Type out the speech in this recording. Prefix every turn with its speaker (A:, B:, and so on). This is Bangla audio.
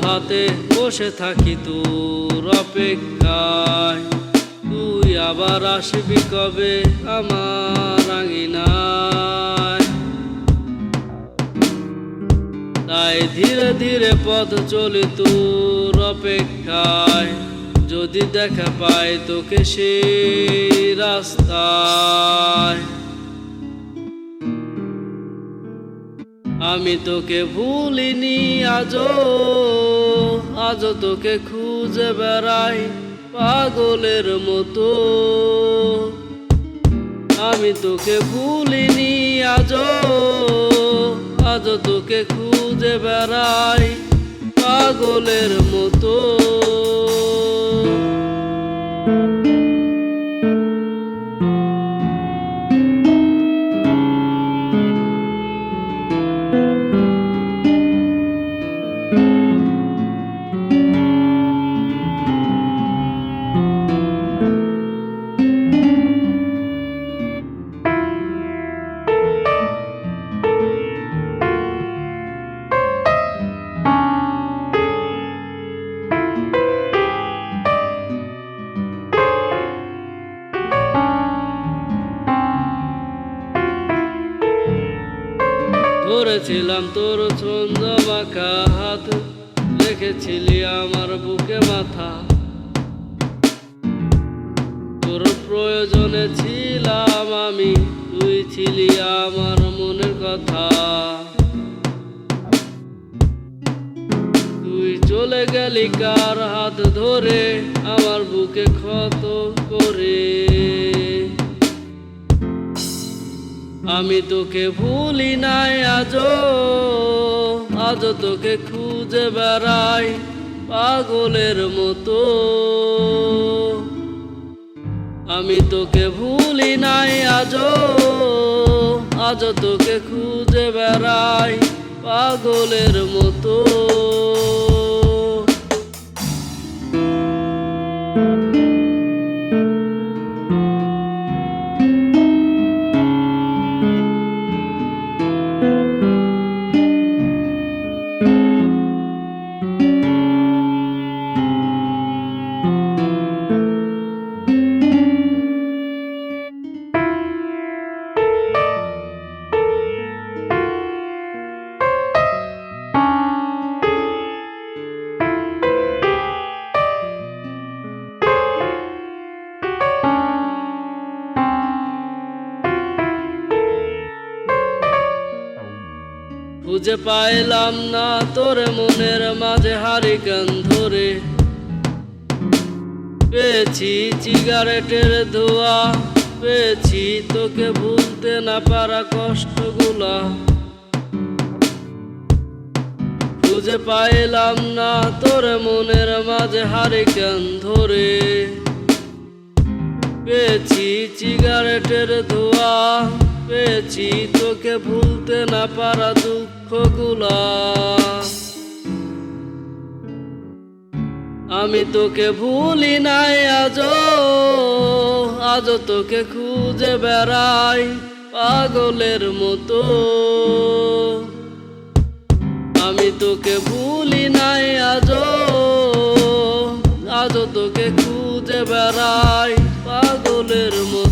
A: হাতে বসে থাকি তোর অপেক্ষায়, তুই আবার আসবি কবে আমার আঙিনায়। তাই ধীরে ধীরে পথ চলি তোর অপেক্ষায়, যদি দেখা পাই তোকে সেই রাস্তায়। আমি তোকে ভুলিনি আজও, আজও তোকে খুঁজে বেড়াই পাগলের মতো। আমি তোকে ভুলিনি আজও, আজও তোকে খুঁজে বেড়াই পাগলের মতো। ধরেছিলাম তোর ছন্দমাখা হাত, রেখেছিলি আমার বুকে মাথা। তোর প্রয়োজনে ছিলাম আমি, তুই ছিলি আমার মনের কথা। তুই চলে গেলি কার হাত ধরে, আমার বুকে ক্ষত করে। আমি তোকে ভুলি নাই আজও, আজও তোকে খুঁজে বেড়াই পাগলের মতো। আমি তোকে ভুলি নাই আজও, আজও তোকে খুঁজে বেড়াই পাগলের মতো। খুঁজে পাইলাম না তোর মনের মাঝে হারিকেন ধরে, পেয়েছি সিগারেটের ধোঁয়া, পেয়েছি তোকে ভুলতে না পারা কষ্টগুলা। খুঁজে পাইলাম না তোর মনের মাঝে হারিকেন ধরে, পেয়েছি সিগারেটের ধোঁয়া, পেয়েছি তোকে ভুলতে না পারা দুঃখগুলা। আমি তোকে ভুলি নাই আজও, আজও তোকে খুঁজে বেড়াই পাগলের মতো। আমি তোকে ভুলি নাই আজও, আজও তোকে খুঁজে বেড়াই পাগলের মতো।